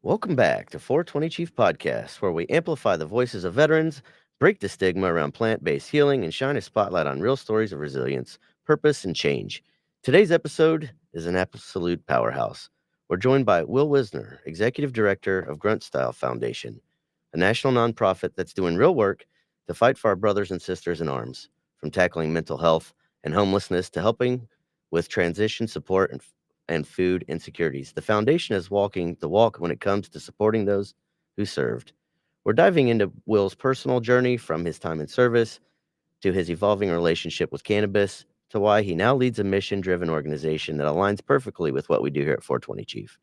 Welcome back to 420 Chief Podcast, where we amplify the voices of veterans, break the stigma around plant based healing, and shine a spotlight on real stories of resilience, purpose, and change. Today's episode is an absolute powerhouse. We're joined by Will Wisner, Executive Director of Grunt Style Foundation, a national nonprofit that's doing real work to fight for our brothers and sisters in arms, from tackling mental health and homelessness to helping with transition support and food insecurities. The foundation is walking the walk when it comes to supporting those who served. We're diving into Will's personal journey from his time in service to his evolving relationship with cannabis to why he now leads a mission driven organization that aligns perfectly with what we do here at 420 Chief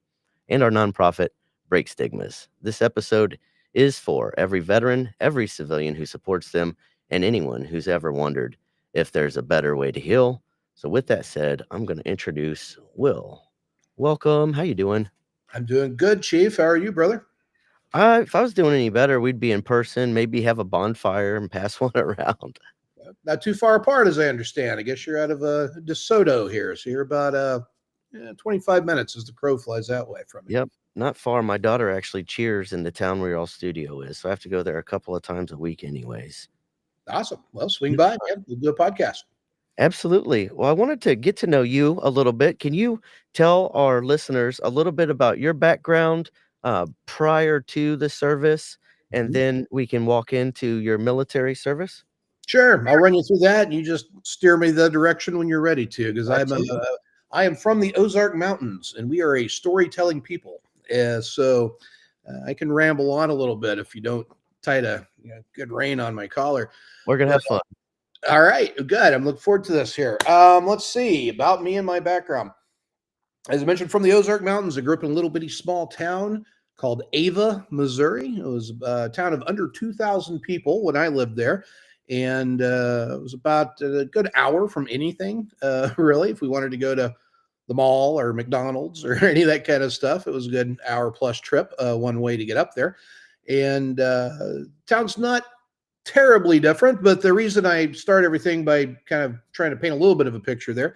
and our nonprofit, Break Stigmas. This episode is for every veteran, every civilian who supports them, and anyone who's ever wondered if there's a better way to heal. So with that said, I'm going to introduce Will. Welcome. How you doing? I'm doing good, Chief. How are you, brother? If I was doing any better, we'd be in person, maybe have a bonfire and pass one around. Not too far apart, as I understand. I guess you're out of DeSoto here, so you're about 25 minutes as the crow flies that way from me. Yep, not far. My daughter actually cheers in the town where your all studio is, so I have to go there a couple of times a week anyways. Awesome. Well, swing by, man. We'll do a podcast. Absolutely. Well, I wanted to get to know you a little bit. Can you tell our listeners a little bit about your background prior to the service, and Mhm. then we can walk into your military service? Sure, I'll run you through that, and you just steer me the direction when you're ready to, because Absolutely. I am from the Ozark Mountains, and we are a storytelling people. I can ramble on a little bit if you don't tie a good rein on my collar. We're gonna have fun. All right, good. I'm looking forward to this here. Let's see about me and my background. As I mentioned, from the Ozark Mountains, I grew up in a little bitty small town called Ava, Missouri. It was a town of under 2,000 people when I lived there. And it was about a good hour from anything, really. If we wanted to go to the mall or McDonald's or any of that kind of stuff, it was a good hour plus trip, one way to get up there. And town's not terribly different, but the reason I start everything by kind of trying to paint a little bit of a picture there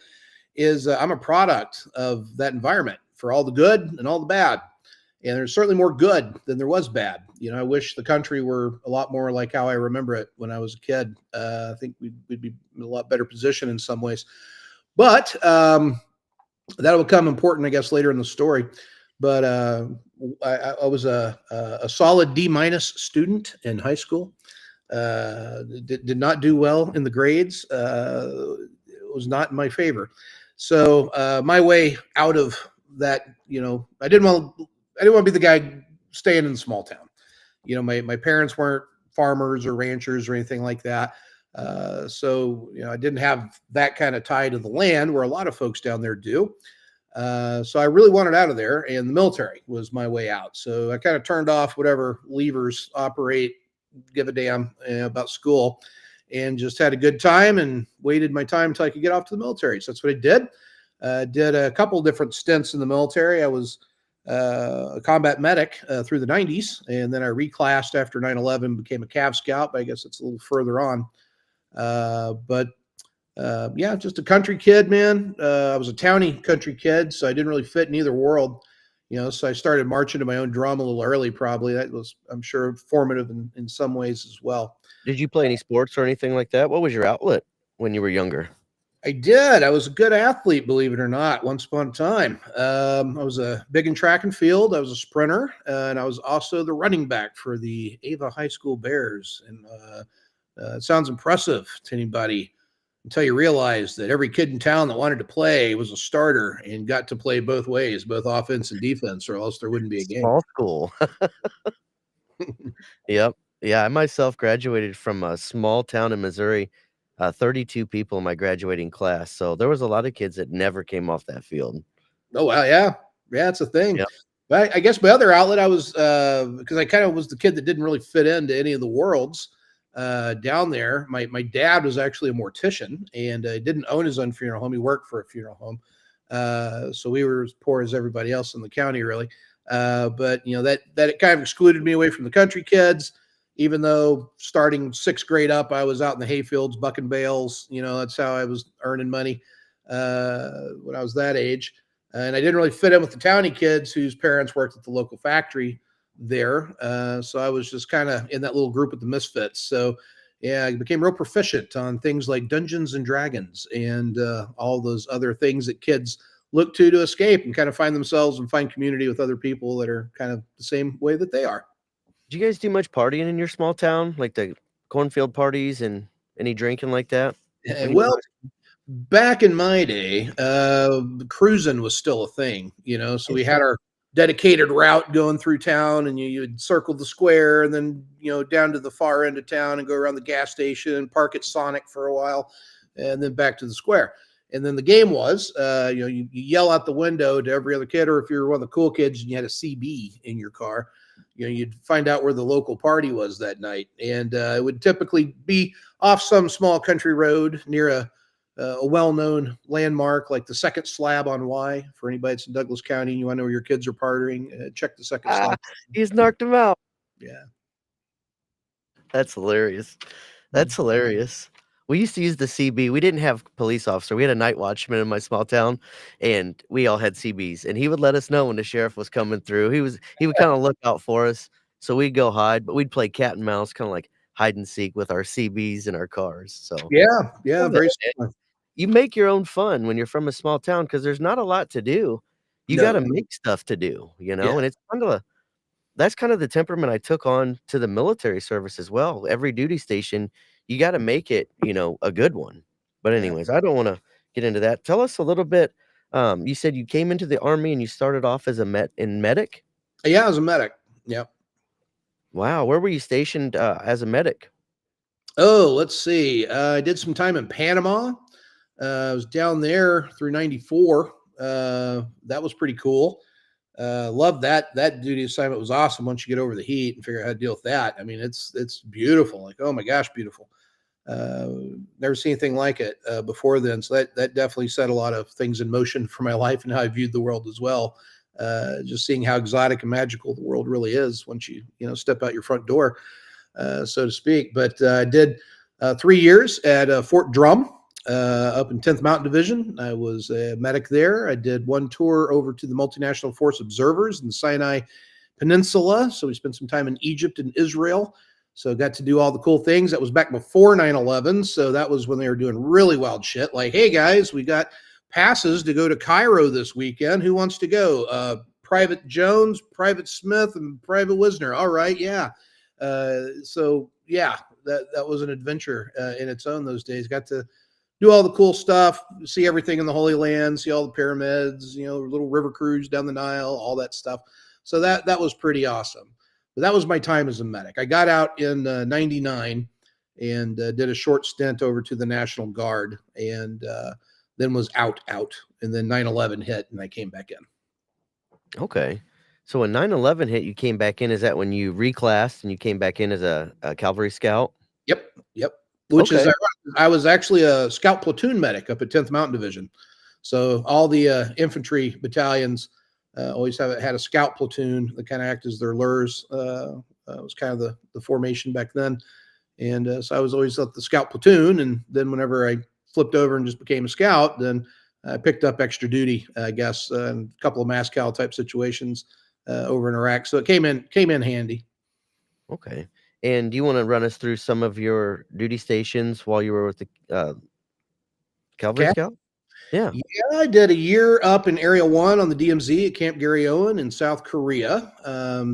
is I'm a product of that environment for all the good and all the bad. And there's certainly more good than there was bad. I wish the country were a lot more like how I remember it when I was a kid. I think we'd be in a lot better position in some ways. But that will become important, I guess, later in the story. But I was a solid D minus student in high school. Did not do well in the grades. It was not in my favor. So my way out of that, I didn't want to be the guy staying in the small town. My parents weren't farmers or ranchers or anything like that. So I didn't have that kind of tie to the land where a lot of folks down there do. So I really wanted out of there, and the military was my way out. So I kind of turned off whatever levers operate, give a damn about school, and just had a good time and waited my time until I could get off to the military. So that's what I did. Did a couple different stints in the military. I was a combat medic through the 90s, and then I reclassed after 9/11, became a Cav Scout, but I guess it's a little further on. Yeah, just a country kid, man. I was a towny country kid, so I didn't really fit in either world. So I started marching to my own drum a little early, probably. That was, I'm sure, formative in some ways as well. Did you play any sports or anything like that? What was your outlet when you were younger? I did. I was a good athlete, believe it or not, once upon a time. I was big in track and field. I was a sprinter, and I was also the running back for the Ava High School Bears. And it sounds impressive to anybody until you realize that every kid in town that wanted to play was a starter and got to play both ways, both offense and defense, or else there wouldn't be a game. Small school. Yep. Yeah, I myself graduated from a small town in Missouri, 32 people in my graduating class. So there was a lot of kids that never came off that field. Oh, wow. Yeah. Yeah, it's a thing. Yep. But I guess my other outlet, I was, because I kind of was the kid that didn't really fit into any of the worlds down there. My dad was actually a mortician and didn't own his own funeral home. He worked for a funeral home. So we were as poor as everybody else in the county, really. But that it kind of excluded me away from the country kids, even though starting sixth grade up, I was out in the hayfields, bucking bales. That's how I was earning money when I was that age. and I didn't really fit in with the towny kids whose parents worked at the local factory there. So I was just kind of in that little group with the misfits. So yeah, I became real proficient on things like Dungeons and Dragons and all those other things that kids look to escape and kind of find themselves and find community with other people that are kind of the same way that they are. Did you guys do much partying in your small town, like the cornfield parties and any drinking like that when you were in Well, high school? back in my day, cruising was still a thing, you know. So we Yeah. had our dedicated route going through town, and you'd circle the square, and then down to the far end of town, and go around the gas station, and park at Sonic for a while, and then back to the square. And then the game was, you yell out the window to every other kid, or if you're one of the cool kids and you had a CB in your car, you'd find out where the local party was that night, and it would typically be off some small country road near a well-known landmark like the second slab on Y. For anybody that's in Douglas County, you want to know where your kids are partying, check the second Ah, slab. he's knocked him out. Yeah. That's hilarious. That's hilarious. We used to use the CB. We didn't have police officer. We had a night watchman in my small town, and we all had CBs. And he would let us know when the sheriff was coming through. He would kind of look out for us, so we'd go hide, but we'd play cat and mouse, kind of like hide and seek with our CBs in our cars. So Yeah, yeah, love it. very similar. You make your own fun when you're from a small town because there's not a lot to do. You got No, to make stuff to do, yeah, and it's kind of that's kind of the temperament I took on to the military service as well. Every duty station, you gotta make it, a good one. But yeah. anyways, I don't wanna get into that. Tell us a little bit, you said you came into the Army and you started off as a medic? Yeah, I was a medic. Yeah. Wow, where were you stationed, as a medic? Oh, let's see. I did some time in Panama. I was down there through '94. That was pretty cool. Loved that. That duty assignment was awesome. Once you get over the heat and figure out how to deal with that, I mean, it's beautiful. Like, oh my gosh, beautiful. Uh, Never seen anything like it before then. So that definitely set a lot of things in motion for my life and how I viewed the world as well. Just seeing how exotic and magical the world really is once you step out your front door, so to speak. But I did 3 years at Fort Drum up in 10th Mountain Division. I was a medic there. I did one tour over to the Multinational Force Observers in the Sinai Peninsula. So we spent some time in Egypt and Israel. So got to do all the cool things. That was back before 9/11. So that was when they were doing really wild shit. Like, hey guys, we got passes to go to Cairo this weekend. Who wants to go? Private Jones, Private Smith, and Private Wisner. All right, yeah. So yeah, that was an adventure in its own those days. Got to do all the cool stuff, see everything in the Holy Land, see all the pyramids, little river cruise down the Nile, all that stuff. So that was pretty awesome. But that was my time as a medic. I got out in '99 and did a short stint over to the National Guard, and then was out. And then 9/11 hit, and I came back in. Okay. So when 9/11 hit, you came back in, is that when you reclassed and you came back in as a cavalry scout? Yep, yep. Which is Okay. ironic. I was actually a scout platoon medic up at 10th Mountain Division. So all the infantry battalions always had a scout platoon that kind of act as their lures. It was kind of the formation back then. And so I was always at the scout platoon. And then whenever I flipped over and just became a scout, then I picked up extra duty, I guess, in a couple of MASCAL type situations over in Iraq. So it came in handy. Okay. And do you wanna run us through some of your duty stations while you were with the, cavalry Okay. scout? Yeah. Yeah, I did a year up in Area 1 on the DMZ at Camp Gary Owen in South Korea.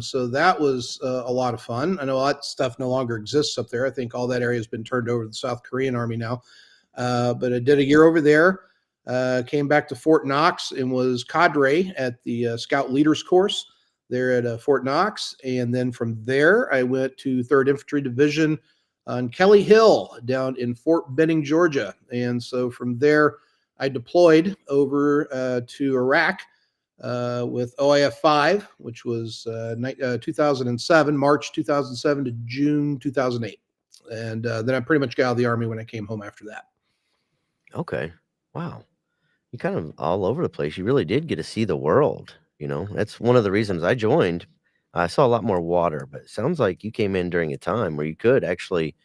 So that was a lot of fun. I know that stuff no longer exists up there. I think all that area has been turned over to the South Korean Army now. But I did a year over there, came back to Fort Knox and was cadre at the Scout Leaders Course there at Fort Knox. And then from there, I went to 3rd Infantry Division on Kelly Hill down in Fort Benning, Georgia. And so from there, I deployed over to Iraq with OIF 5, which was 2007, March 2007 to June 2008. And then I pretty much got out of the Army when I came home after that. Okay. Wow. You kind of all over the place. You really did get to see the world, That's one of the reasons I joined. I saw a lot more water, but it sounds like you came in during a time where you could actually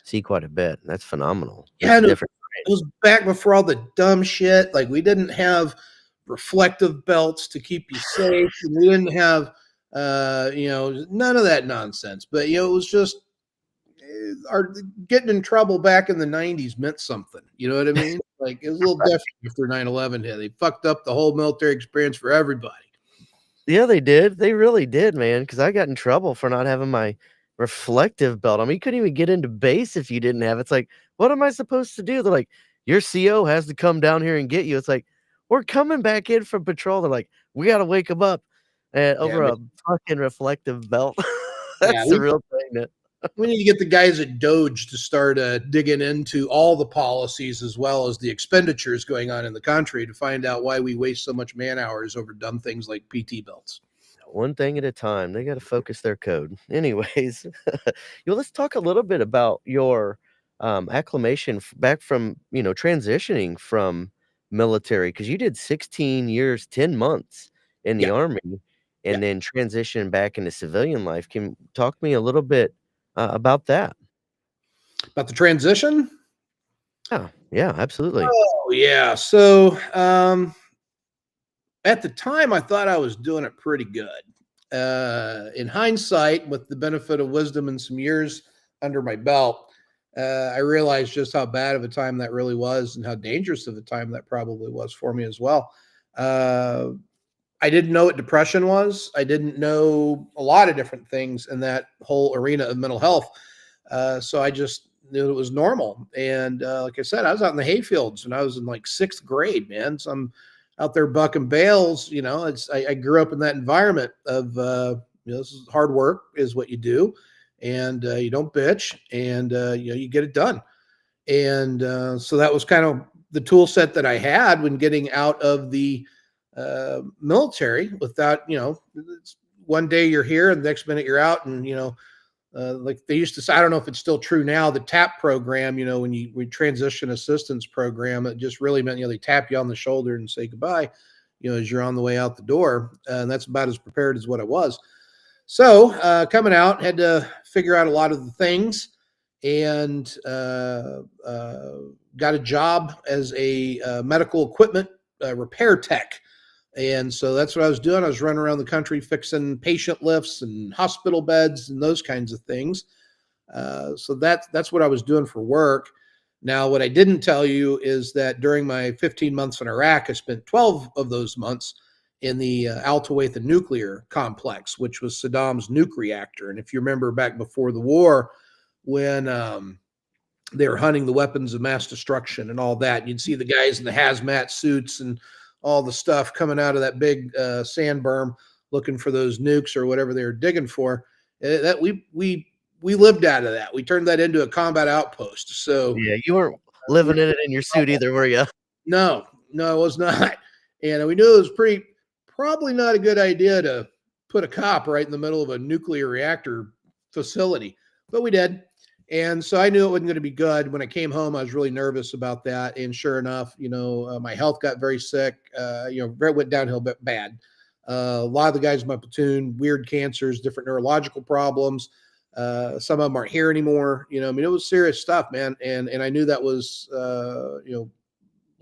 see quite a bit. That's phenomenal. Yeah, It's and it different. was back before all the dumb shit. Like we didn't have reflective belts to keep you safe. And we didn't have, none of that nonsense. But, it was just our getting in trouble back in the 90s meant something. You know what I mean? Like it was a little different after 9/11 hit. They fucked up the whole military experience for everybody. Yeah, they did. They really did, man, because I got in trouble for not having my reflective belt. I mean, you couldn't even get into base if you didn't have it. It's like, what am I supposed to do? They're like, your CO has to come down here and get you. It's like, we're coming back in from patrol. They're like, we got to wake them up and Yeah, over a fucking reflective belt. yeah. That's the real thing. We need to get the guys at Doge to start digging into all the policies as well as the expenditures going on in the country to find out why we waste so much man hours over dumb things like PT belts. One thing at a time. They gotta focus their code. Anyways, let's talk a little bit about your, acclimation back from, transitioning from military because you did 16 years, 10 months in the Yeah, Army yeah. and then transition back into civilian life. Can talk to me a little bit, about that? About the transition? Yeah, yeah, absolutely. Oh, yeah. So at the time, I thought I was doing it pretty good. In hindsight, with the benefit of wisdom and some years under my belt, I realized just how bad of a time that really was and how dangerous of a time that probably was for me as well. Uh, I didn't know what depression was. I didn't know a lot of different things in that whole arena of mental health. So I just knew it was normal. And like I said, I was out in the hayfields when I was in like sixth grade, man. So I'm out there bucking bales. I grew up in that environment of, this is hard work is what you do. And you don't bitch and, you get it done. And so that was kind of the tool set that I had when getting out of the military without, one day you're here and the next minute you're out and, like they used to say, I don't know if it's still true now, the TAP program, when we transition assistance program, it just really meant, they tap you on the shoulder and say goodbye, as you're on the way out the door. And that's about as prepared as what I was. So coming out, had to figure out a lot of the things and got a job as a medical equipment repair tech. And so that's what I was doing. I was running around the country fixing patient lifts and hospital beds and those kinds of things. So that's what I was doing for work. Now, what I didn't tell you is that during my 15 months in Iraq, I spent 12 of those months in the Al Tawatha nuclear complex, which was Saddam's nuke reactor. And if you remember back before the war, when they were hunting the weapons of mass destruction and all that, you'd see the guys in the hazmat suits and all the stuff coming out of that big sand berm looking for those nukes or whatever they were digging for. That we lived out of that. We turned that into a combat outpost. So Yeah, you weren't living in it in your suit either, were you? no, no, it was not. And we knew it was probably not a good idea to put a cop right in the middle of a nuclear reactor facility, but we did. And so I knew it wasn't going to be good. When I came home, I was really nervous about that. And sure enough, my health got very sick. It went downhill bad. A lot of the guys in my platoon, weird cancers, different neurological problems. Some of them aren't here anymore. I mean, it was serious stuff, man. And I knew that was,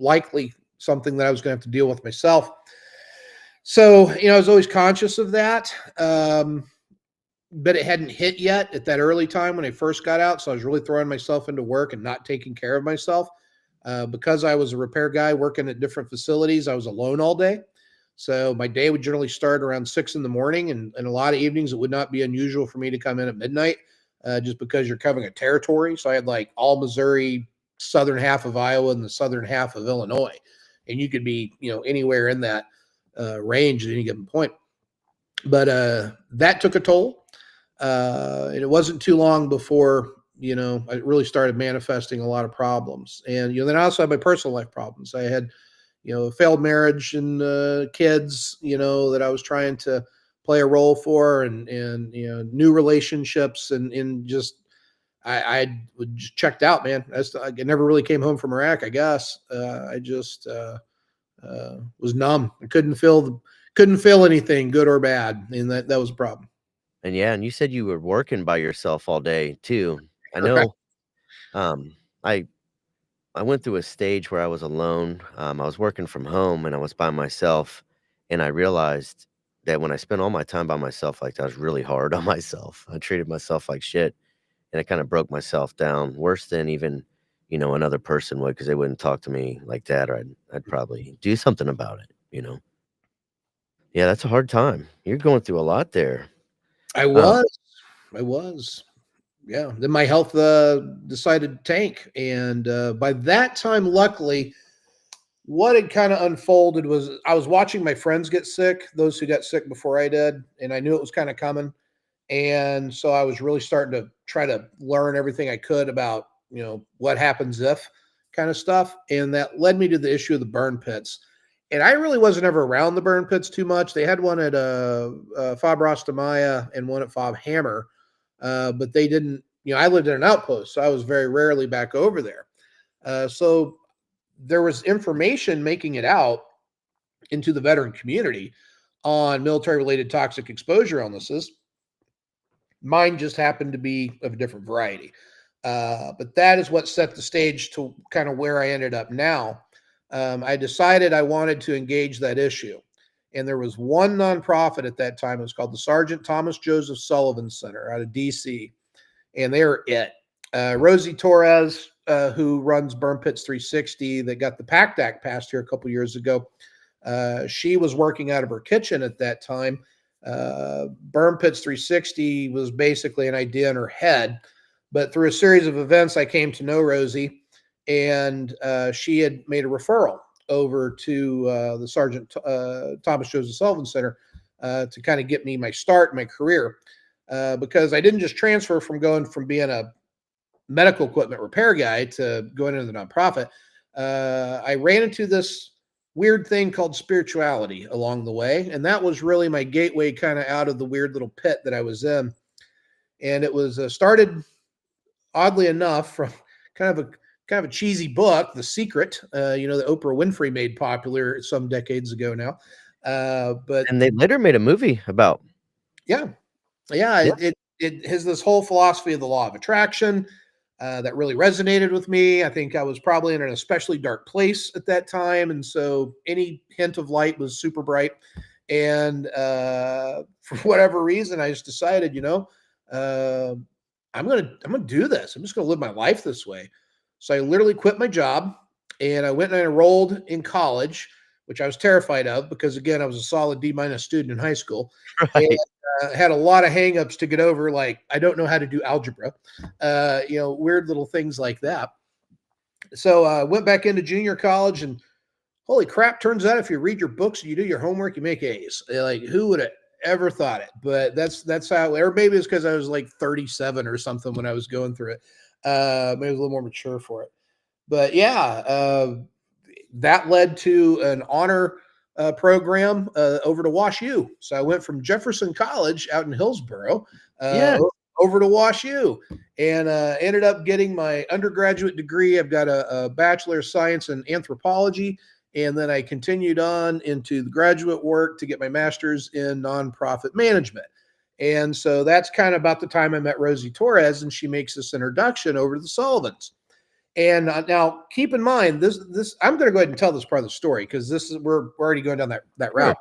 likely something that I was going to have to deal with myself. So, I was always conscious of that. But it hadn't hit yet at that early time when I first got out. So I was really throwing myself into work and not taking care of myself. Because I was a repair guy working at different facilities, I was alone all day. So my day would generally start around 6 in the morning. And a lot of evenings, it would not be unusual for me to come in at midnight just because you're covering a territory. So I had like all Missouri, southern half of Iowa, and the southern half of Illinois. And you could be, anywhere in that range at any given point. But that took a toll. And it wasn't too long before, I really started manifesting a lot of problems. And, then I also had my personal life problems. I had, a failed marriage and kids, that I was trying to play a role for and new relationships and just, I just checked out, man. I never really came home from Iraq, I guess. I just was numb. I couldn't feel anything good or bad. And that was a problem. And yeah, and you said you were working by yourself all day too. I Right. know, I I went through a stage where I was alone. I was working from home and I was by myself, and I realized that when I spent all my time by myself, like I was really hard on myself. I treated myself like shit, and it kind of broke myself down worse than even, another person would, because they wouldn't talk to me like that, or I'd probably do something about it. Yeah, that's a hard time. You're going through a lot there. I Um, was. I was. Yeah. Then my health decided to tank. And by that time, luckily, what had kind of unfolded was I was watching my friends get sick, those who got sick before I did, and I knew it was kind of coming. And so I was really starting to try to learn everything I could about, what happens if kind of stuff. And that led me to the issue of the burn pits. And I really wasn't ever around the burn pits too much. They had one at Fob Rostamaya and one at Fob Hammer, but they didn't, I lived in an outpost, so I was very rarely back over there. So there was information making it out into the veteran community on military related toxic exposure illnesses. Mine just happened to be of a different variety. But that is what set the stage to kind of where I ended up now. I decided I wanted to engage that issue. And there was one nonprofit at that time. It was called the Sergeant Thomas Joseph Sullivan Center out of DC. And they are it. Rosie Torres, who runs Burn Pits 360, that got the PACT Act passed here a couple years ago, she was working out of her kitchen at that time. Burn Pits 360 was basically an idea in her head, but through a series of events, I came to know Rosie, and she had made a referral over to the Sergeant Thomas Joseph Sullivan Center to kind of get me my start in my career, because I didn't just transfer from going from being a medical equipment repair guy to going into the nonprofit. I ran into this weird thing called spirituality along the way. And that was really my gateway kind of out of the weird little pit that I was in. And it was started, oddly enough, from kind of a cheesy book, The Secret, that Oprah Winfrey made popular some decades ago now. But and they later made a movie about. yeah, yeah, Yeah. it has this whole philosophy of the law of attraction that really resonated with me. I think I was probably in an especially dark place at that time, and so any hint of light was super bright. And for whatever reason, I just decided, uh, I'm gonna do this. I'm just gonna live my life this way. So I literally quit my job and I went and I enrolled in college, which I was terrified of because again, I was a solid D- student in high school. And Right. had a lot of hangups to get over, like I don't know how to do algebra, weird little things like that. So I went back into junior college, and holy crap! Turns out if you read your books and you do your homework, you make A's. Like who would have ever thought it? But that's how. Or maybe it's because I was like 37 or something when I was going through it. Maybe I was a little more mature for it. But yeah, that led to an honor program over to Wash U. So I went from Jefferson College out in Hillsboro Yeah. over to Wash U and ended up getting my undergraduate degree. I've got a Bachelor of Science in Anthropology. And then I continued on into the graduate work to get my master's in nonprofit management. And so that's kind of about the time I met Rosie Torres, and she makes this introduction over to the Sullivans. And now, keep in mind, this I'm going to go ahead and tell this part of the story because this is we're already going down that Sure. route.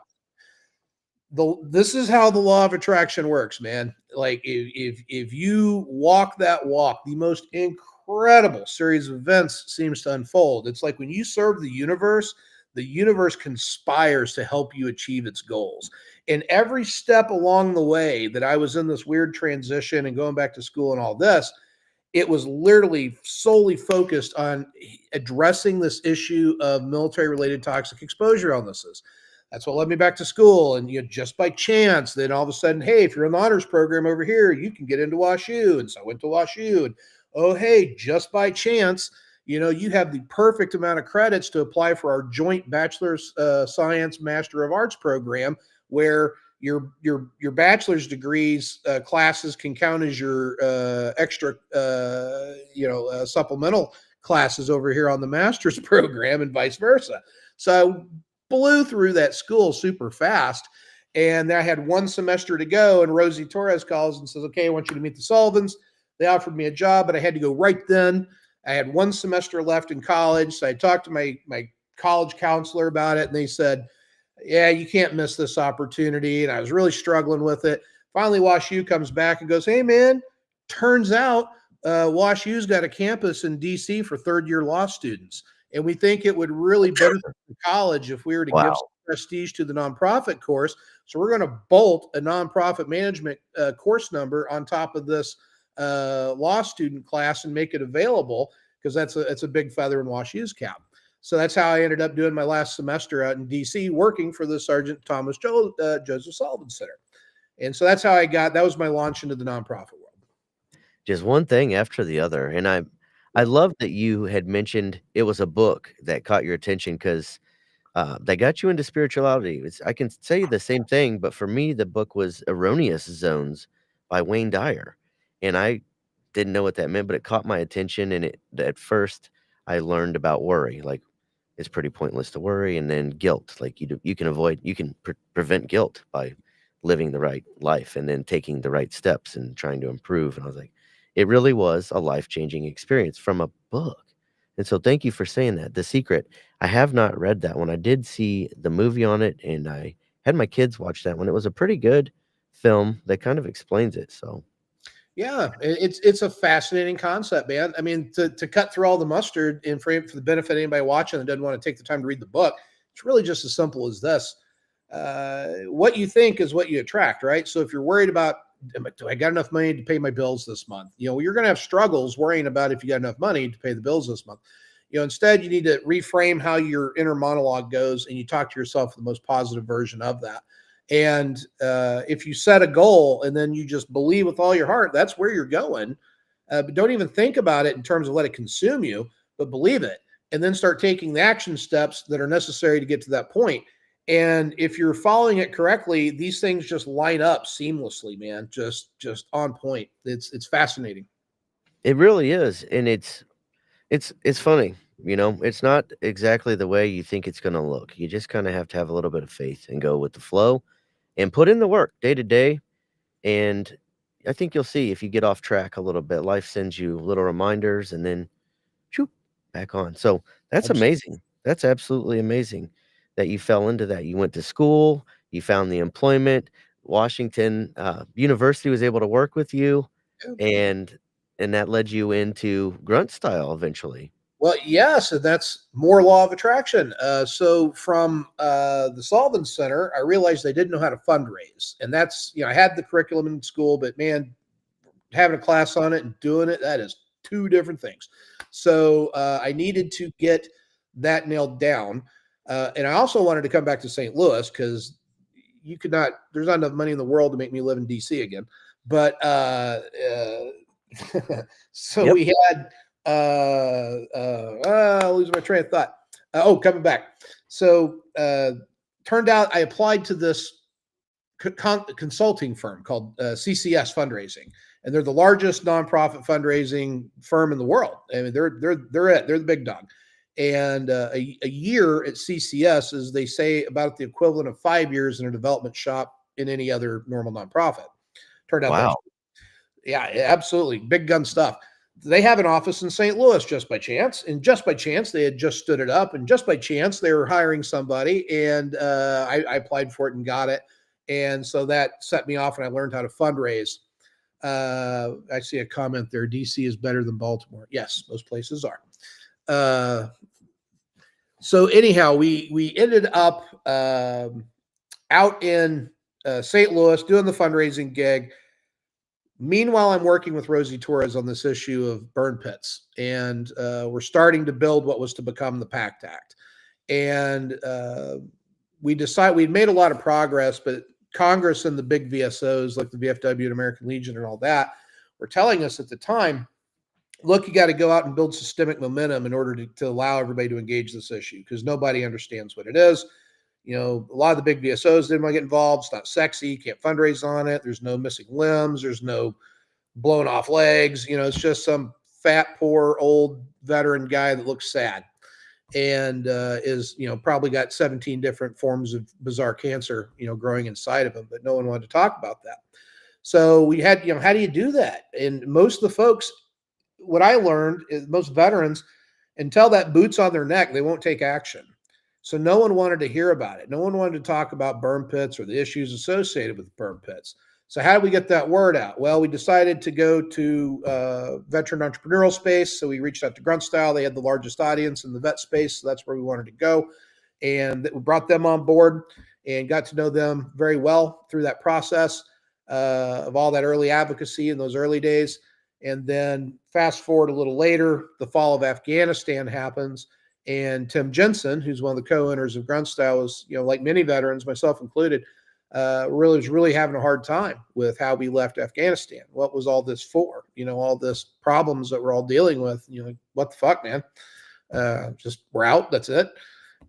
This is how the law of attraction works, man. Like if you walk that walk, the most incredible series of events seems to unfold. It's like when you serve the universe conspires to help you achieve its goals. And every step along the way that I was in this weird transition and going back to school and all this, it was literally solely focused on addressing this issue of military related toxic exposure illnesses. That's what led me back to school. And just by chance, then all of a sudden, hey, if you're in the honors program over here, you can get into WashU. And so I went to WashU. And oh, hey, just by chance, you have the perfect amount of credits to apply for our joint bachelor's science, master of arts program, where your bachelor's degrees classes can count as your extra supplemental classes over here on the master's program and vice versa. So I blew through that school super fast, and I had one semester to go, and Rosie Torres calls and says, okay, I want you to meet the Sullivans. They offered me a job, but I had to go right then. I had one semester left in college. So I talked to my college counselor about it, and they said, yeah, you can't miss this opportunity. And I was really struggling with it. Finally, Wash U comes back and goes, hey, man, turns out Wash U's got a campus in DC for third-year law students. And we think it would really benefit the college if we were to give some Wow. prestige to the nonprofit course. So we're going to bolt a nonprofit management course number on top of this law student class and make it available, because that's a big feather in Wash U's cap. So that's how I ended up doing my last semester out in DC, working for the Sergeant Thomas Joseph Sullivan Center. And so that's how that was my launch into the nonprofit world. Just one thing after the other, and I love that you had mentioned it was a book that caught your attention because that got you into spirituality. I can say the same thing, but for me, the book was Erroneous Zones by Wayne Dyer, and I didn't know what that meant, but it caught my attention, and at first, I learned about worry, like, it's pretty pointless to worry, and then guilt, like, you can prevent guilt by living the right life and then taking the right steps and trying to improve, and I was like, it really was a life-changing experience from a book, and so thank you for saying that. The Secret, I have not read that one. I did see the movie on it, and I had my kids watch that one. It was a pretty good film that kind of explains it, so Yeah, it's a fascinating concept, man. I mean, to cut through all the mustard and for the benefit of anybody watching that doesn't want to take the time to read the book, it's really just as simple as this. What you think is what you attract, right? So if you're worried about, do I got enough money to pay my bills this month? You're going to have struggles worrying about if you got enough money to pay the bills this month. Instead, you need to reframe how your inner monologue goes, and you talk to yourself the most positive version of that. And if you set a goal and then you just believe with all your heart, that's where you're going. But don't even think about it in terms of let it consume you, but believe it. And then start taking the action steps that are necessary to get to that point. And if you're following it correctly, these things just line up seamlessly, man. Just on point. It's fascinating. it really is, and it's funny, it's not exactly the way you think it's gonna look. You just kinda have to have a little bit of faith and go with the flow and put in the work day to day, and I think you'll see if you get off track a little bit, life sends you little reminders and then shoop, back on. So, that's amazing. That's absolutely amazing that you fell into that. You went to school, you found the employment, Washington, University was able to work with you, and that led you into Grunt Style eventually. Well, yes, and that's more law of attraction. So from the Sullivan Center, I realized I didn't know how to fundraise, and that's I had the curriculum in school, but man, having a class on it and doing it, that is two different things. So I needed to get that nailed down, and I also wanted to come back to St. Louis because there's not enough money in the world to make me live in DC again. But so Yep. we had losing my train of thought. Coming back. So turned out I applied to this consulting firm called CCS Fundraising, and they're the largest nonprofit fundraising firm in the world. I mean, they're the big dog. And a year at CCS is, they say, about the equivalent of 5 years in a development shop in any other normal nonprofit. Turned out Wow. yeah, absolutely. Big gun stuff. They have an office in St. Louis just by chance. And just by chance, they had just stood it up. And just by chance, they were hiring somebody. And I applied for it and got it. And so that set me off, and I learned how to fundraise. I see a comment there. DC is better than Baltimore. Yes, most places are. So anyhow, we ended up out in St. Louis doing the fundraising gig. Meanwhile, I'm working with Rosie Torres on this issue of burn pits, and we're starting to build what was to become the PACT Act. And we'd made a lot of progress, but Congress and the big VSOs like the VFW and American Legion and all that were telling us at the time, look, you got to go out and build systemic momentum in order to allow everybody to engage this issue, because nobody understands what it is. A lot of the big VSOs didn't want to get involved. It's not sexy. You can't fundraise on it. There's no missing limbs. There's no blown off legs. It's just some fat, poor, old veteran guy that looks sad and is, probably got 17 different forms of bizarre cancer, growing inside of him, but no one wanted to talk about that. So we had, how do you do that? And most of the folks what I learned is most veterans, until that boots on their neck, they won't take action. So no one wanted to hear about it. No one wanted to talk about burn pits or the issues associated with burn pits. So how did we get that word out? Well, we decided to go to veteran entrepreneurial space. So we reached out to Grunt Style. They had the largest audience in the vet space, so that's where we wanted to go. And we brought them on board and got to know them very well through that process of all that early advocacy in those early days. And then fast forward a little later, the fall of Afghanistan happens, and Tim Jensen, who's one of the co-owners of Grunt Style, was, like many veterans, myself included, really was really having a hard time with how we left Afghanistan. What was all this for? All this problems that we're all dealing with. What the fuck, man? Just we're out. That's it.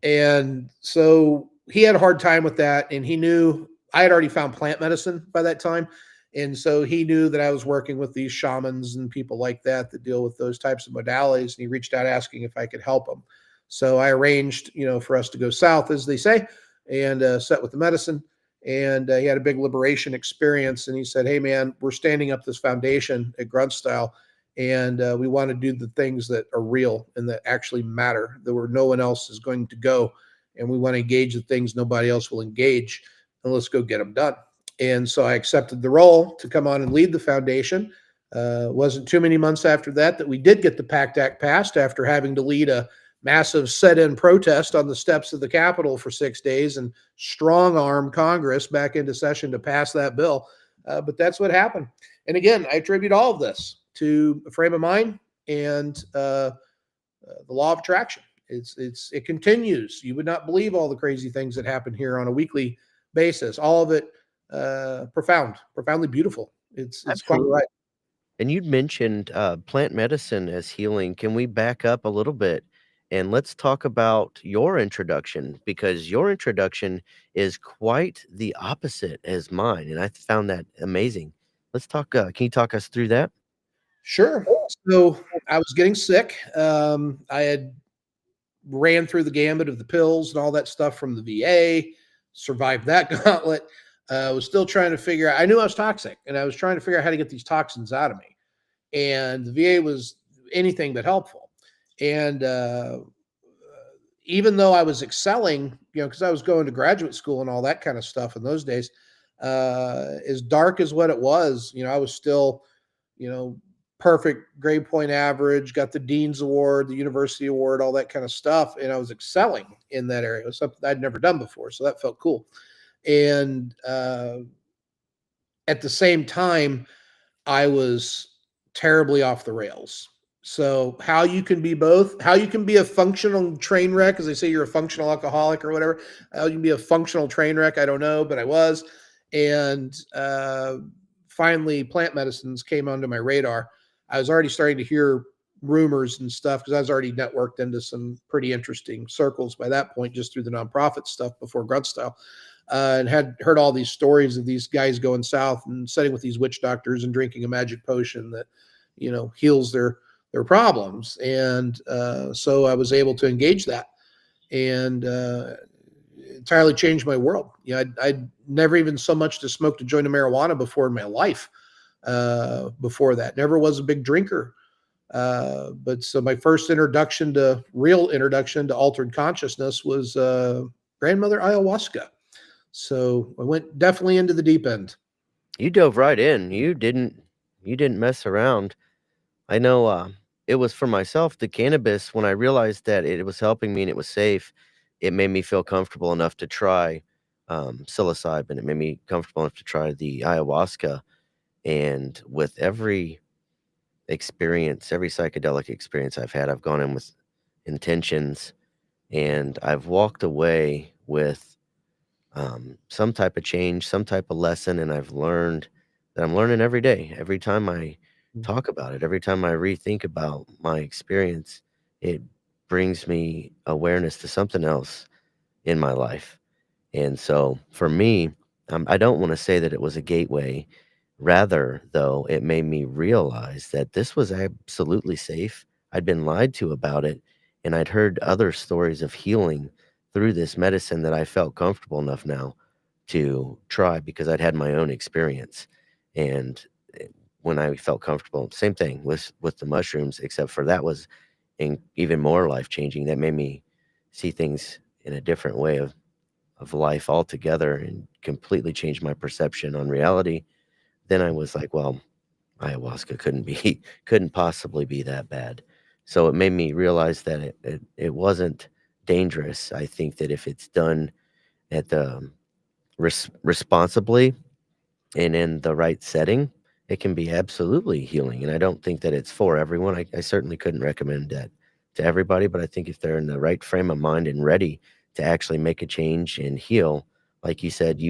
And so he had a hard time with that, and he knew I had already found plant medicine by that time. And so he knew that I was working with these shamans and people like that deal with those types of modalities. And he reached out asking if I could help him. So I arranged, for us to go south, as they say, and set with the medicine. And he had a big liberation experience. And he said, "Hey, man, we're standing up this foundation at Grunt Style, and we want to do the things that are real and that actually matter, that where no one else is going to go. And we want to engage the things nobody else will engage. And let's go get them done." And so I accepted the role to come on and lead the foundation. Wasn't too many months after that we did get the PACT Act passed, after having to lead a massive set-in protest on the steps of the Capitol for 6 days and strong-arm Congress back into session to pass that bill. But that's what happened. And again, I attribute all of this to a frame of mind and the law of attraction. It continues. You would not believe all the crazy things that happen here on a weekly basis. All of it profoundly beautiful. It's quite Absolutely. right. And you'd mentioned plant medicine as healing. Can we back up a little bit and let's talk about your introduction? Because your introduction is quite the opposite as mine. And I found that amazing. Let's talk. Can you talk us through that? Sure. So I was getting sick. I had ran through the gambit of the pills and all that stuff from the VA, survived that gauntlet. I was still trying to figure out, I knew I was toxic, and I was trying to figure out how to get these toxins out of me. And the VA was anything but helpful. And even though I was excelling, because I was going to graduate school and all that kind of stuff in those days, as dark as what it was, I was still, perfect grade point average, got the Dean's Award, the University Award, all that kind of stuff. And I was excelling in that area. It was something I'd never done before. So that felt cool. And at the same time, I was terribly off the rails. So how you can be both, how you can be a functional train wreck, as they say, you're a functional alcoholic or whatever. How you can be a functional train wreck, I don't know, but I was. And finally, plant medicines came onto my radar. I was already starting to hear rumors and stuff because I was already networked into some pretty interesting circles by that point, just through the nonprofit stuff before Grunt Style. And had heard all these stories of these guys going south and sitting with these witch doctors and drinking a magic potion that, heals their problems. And so I was able to engage that, and entirely changed my world. I'd never even so much to smoked a joint of marijuana before in my life. Before that, never was a big drinker. But so my first real introduction to altered consciousness was grandmother ayahuasca. So I went definitely into the deep end. You dove right in. You didn't mess around. I know, it was for myself, the cannabis, when I realized that it was helping me and it was safe, it made me feel comfortable enough to try, psilocybin. It made me comfortable enough to try the ayahuasca, and with every experience, every psychedelic experience I've had, I've gone in with intentions, and I've walked away with some type of change, some type of lesson, and I've learned that I'm learning every day. Every time I talk about it, every time I rethink about my experience, it brings me awareness to something else in my life. And so for me, I don't want to say that it was a gateway. Rather, though, it made me realize that this was absolutely safe. I'd been lied to about it, and I'd heard other stories of healing through this medicine that I felt comfortable enough now to try because I'd had my own experience. And when I felt comfortable. Same thing with the mushrooms, except for that was even more life changing. That made me see things in a different way of life altogether and completely changed my perception on reality. Then I was like, well, ayahuasca couldn't be couldn't possibly be that bad. So it made me realize that it wasn't dangerous. I think that if it's done at the responsibly and in the right setting, it can be absolutely healing. And I don't think that it's for everyone. I certainly couldn't recommend that to everybody, but I think if they're in the right frame of mind and ready to actually make a change and heal, like you said,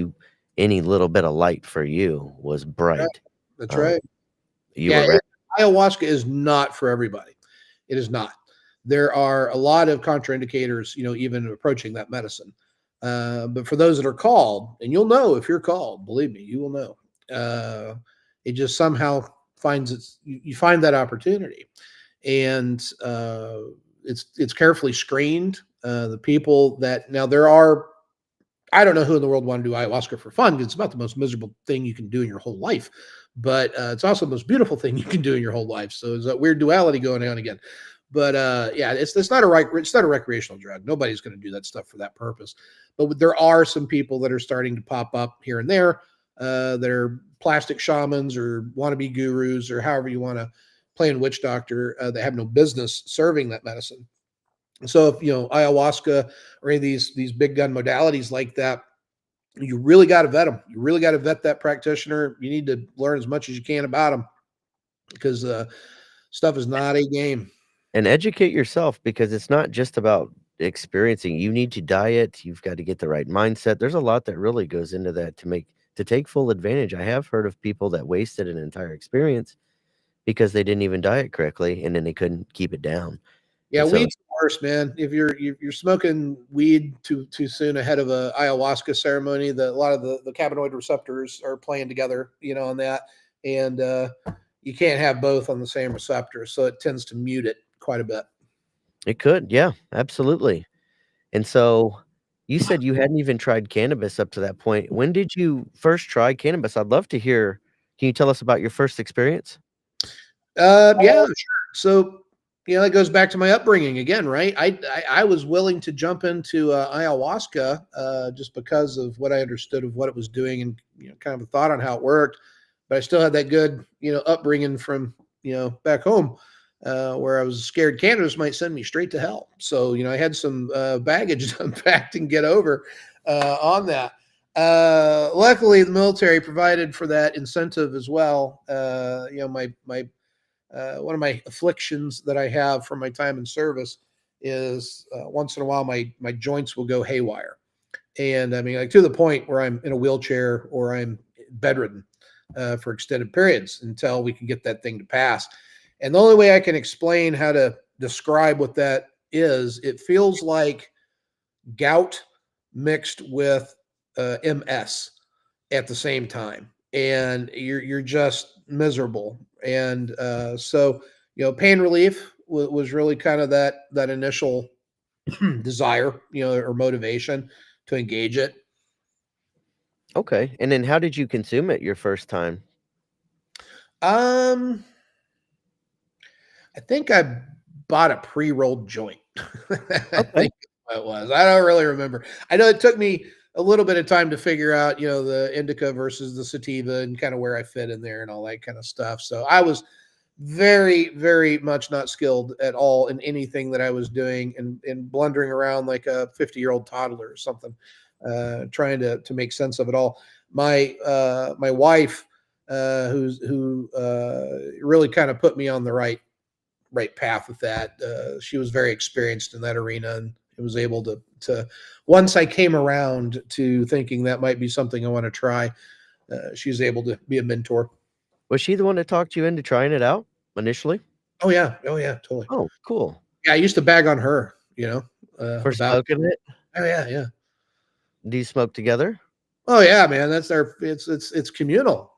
any little bit of light for you was Right. bright. That's Um, right. you Yeah, were ready. ayahuasca is not for everybody. It is not. There are a lot of contraindicators, even approaching that medicine. But for those that are called, and you'll know if you're called, believe me, you will know. Uh, it just somehow finds you find that opportunity, and it's carefully screened. The people that now there are, I don't know who in the world want to do ayahuasca for fun because it's about the most miserable thing you can do in your whole life, but it's also the most beautiful thing you can do in your whole life. So there's that weird duality going on again. But yeah, it's not a right, it's not a recreational drug. Nobody's going to do that stuff for that purpose. But there are some people that are starting to pop up here and there that are plastic shamans or wannabe gurus or however you want to play in witch doctor that have no business serving that medicine. So if ayahuasca or any of these big gun modalities like that, you really got to vet them. You really got to vet that practitioner. You need to learn as much as you can about them because stuff is not a game. And educate yourself because it's not just about experiencing. You need to diet, you've got to get the right mindset. There's a lot that really goes into that to take full advantage. I have heard of people that wasted an entire experience because they didn't even diet correctly and then they couldn't keep it down. Yeah, And so weed's worse, man. If you're smoking weed too soon ahead of a ayahuasca ceremony, a lot of the cannabinoid receptors are playing together, on that, and you can't have both on the same receptor, so it tends to mute it quite a bit. it could, yeah, absolutely. And so you said you hadn't even tried cannabis up to that point. When did you first try cannabis? I'd love to hear. Can you tell us about your first experience? Yeah, sure. So, that goes back to my upbringing again, right? I was willing to jump into ayahuasca just because of what I understood of what it was doing and kind of a thought on how it worked. But I still had that good upbringing from back home where I was scared cannabis might send me straight to hell. So I had some baggage to unpack and get over on that. Luckily, the military provided for that incentive as well. My one of my afflictions that I have from my time in service is once in a while my joints will go haywire, and I mean like to the point where I'm in a wheelchair or I'm bedridden for extended periods until we can get that thing to pass. And the only way I can explain how to describe what that is, it feels like gout mixed with MS at the same time, and you're just miserable. And so pain relief was really kind of that initial desire, or motivation to engage it. Okay. And then how did you consume it your first time? Um, I think I bought a pre-rolled joint. I Okay. think it was. I don't really remember. I know it took me a little bit of time to figure out, the indica versus the sativa and kind of where I fit in there and all that kind of stuff. So I was very, very much not skilled at all in anything that I was doing and blundering around like a 50-year-old toddler or something, trying to make sense of it all. My wife, who really kind of put me on the right path with that. She was very experienced in that arena and was able to once I came around to thinking that might be something I want to try, she was able to be a mentor. Was she the one that talked you into trying it out initially? Oh yeah, totally. Oh, cool. Yeah, I used to bag on her, For about. smoking it? Oh yeah, yeah. Do you smoke together? Oh yeah, man. That's our. It's communal.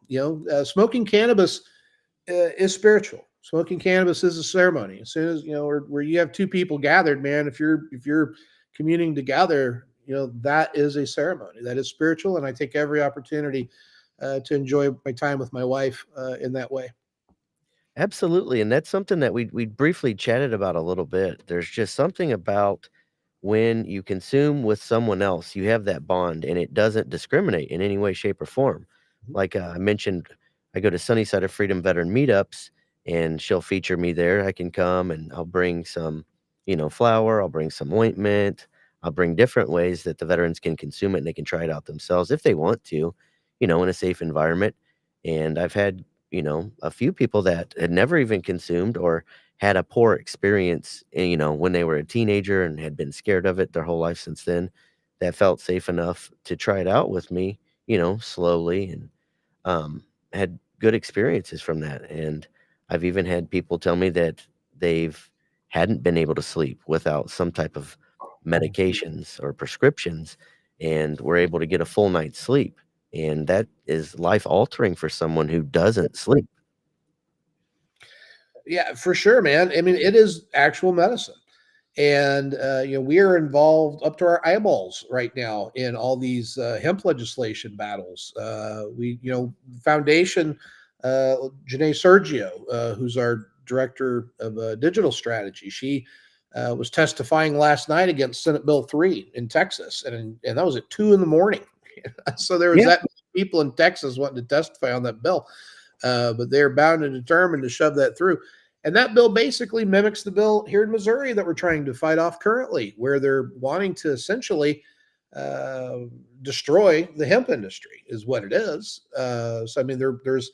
Smoking cannabis is spiritual. Smoking cannabis is a ceremony. As soon as where you have two people gathered, man. If you're communing together, that is a ceremony. That is spiritual, and I take every opportunity to enjoy my time with my wife in that way. Absolutely, and that's something that we briefly chatted about a little bit. There's just something about when you consume with someone else, you have that bond, and it doesn't discriminate in any way, shape, or form. Like I mentioned, I go to Sunnyside of Freedom veteran meetups, and she'll feature me there. I can come and I'll bring some, flour. I'll bring some ointment. I'll bring different ways that the veterans can consume it and they can try it out themselves if they want to, in a safe environment. And I've had a few people that had never even consumed or had a poor experience, when they were a teenager and had been scared of it their whole life since then, that felt safe enough to try it out with me, slowly and had good experiences from that. And I've even had people tell me that they've hadn't been able to sleep without some type of medications or prescriptions and were able to get a full night's sleep. And that is life altering for someone who doesn't sleep. Yeah, for sure, man. I mean, it is actual medicine. And we are involved up to our eyeballs right now in all these hemp legislation battles. Foundation, Janae Sergio, who's our director of digital strategy, she was testifying last night against Senate Bill 3 in Texas, and that was at 2 in the morning. So there was Yeah. that many people in Texas wanting to testify on that bill, but they're bound and determined to shove that through. And that bill basically mimics the bill here in Missouri that we're trying to fight off currently, where they're wanting to essentially uh, destroy the hemp industry, is what it is. So I mean, there's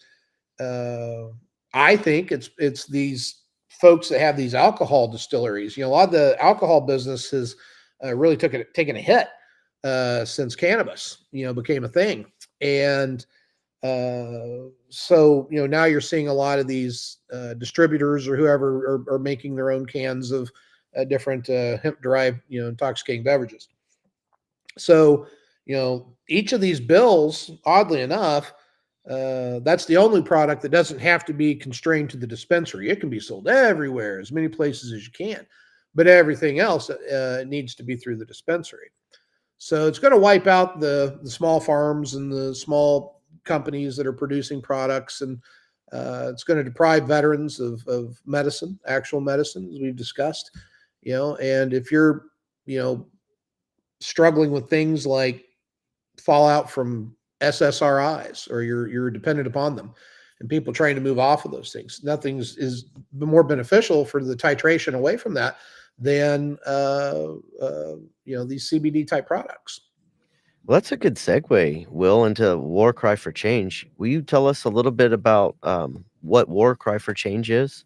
uh, I think it's these folks that have these alcohol distilleries. A lot of the alcohol business has really taken a hit since cannabis, became a thing, and so now you're seeing a lot of these distributors or whoever are making their own cans of different hemp derived intoxicating beverages. So each of these bills, oddly enough, that's the only product that doesn't have to be constrained to the dispensary. It can be sold everywhere, as many places as you can, but everything else needs to be through the dispensary. So it's going to wipe out the small farms and the small companies that are producing products, and it's going to deprive veterans of medicine, actual medicine, as we've discussed. And if you're you know struggling with things like fallout from SSRIs, or you're dependent upon them, and people trying to move off of those things, nothing is more beneficial for the titration away from that than these CBD type products. Well, that's a good segue, Will, into War Cry for Change. Will you tell us a little bit about what War Cry for Change is?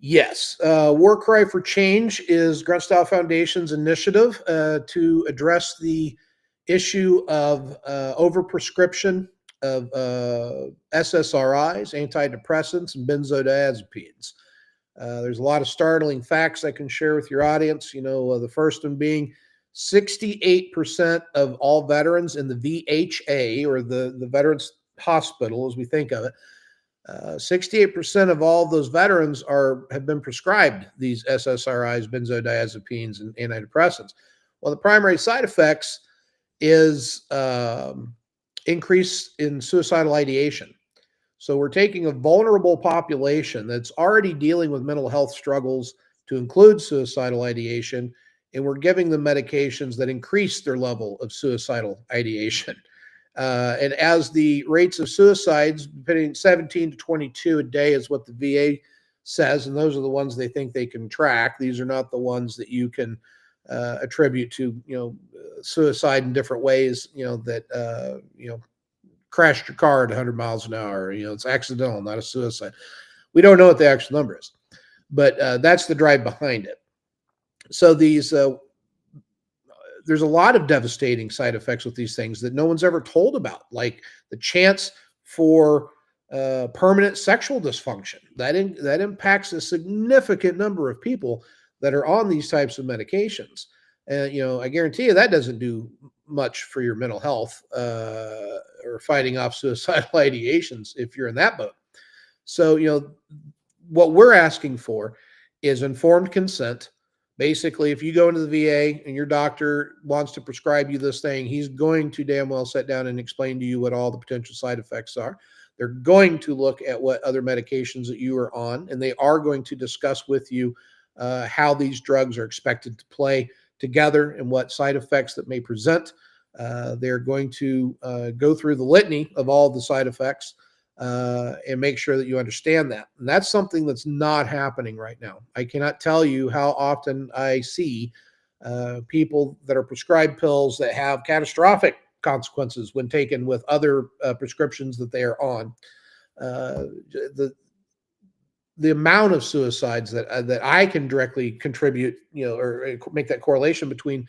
Yes, War Cry for Change is Grunt Style Foundation's initiative to address the issue of overprescription of SSRIs, antidepressants, and benzodiazepines. There's a lot of startling facts I can share with your audience. The first one being 68% of all veterans in the VHA, or the Veterans Hospital, as we think of it, 68% of all of those veterans have been prescribed these SSRIs, benzodiazepines, and antidepressants. Well, the primary side effects is increase in suicidal ideation. So we're taking a vulnerable population that's already dealing with mental health struggles, to include suicidal ideation, and we're giving them medications that increase their level of suicidal ideation. And as the rates of suicides, between 17 to 22 a day is what the VA says, and those are the ones they think they can track. These are not the ones that you can attribute to, suicide in different ways, that, crashed your car at 100 miles an hour. It's accidental, not a suicide. We don't know what the actual number is, but that's the drive behind it. So there's a lot of devastating side effects with these things that no one's ever told about, like the chance for permanent sexual dysfunction. That impacts a significant number of people that are on these types of medications. And I guarantee you that doesn't do much for your mental health, or fighting off suicidal ideations if you're in that boat. So what we're asking for is informed consent. Basically, if you go into the VA and your doctor wants to prescribe you this thing, he's going to damn well sit down and explain to you what all the potential side effects are. They're going to look at what other medications that you are on, and they are going to discuss with you how these drugs are expected to play together and what side effects that may present. They're going to go through the litany of all the side effects and make sure that you understand that. And that's something that's not happening right now. I cannot tell you how often I see people that are prescribed pills that have catastrophic consequences when taken with other prescriptions that they are on. The amount of suicides that I can directly contribute, or make that correlation between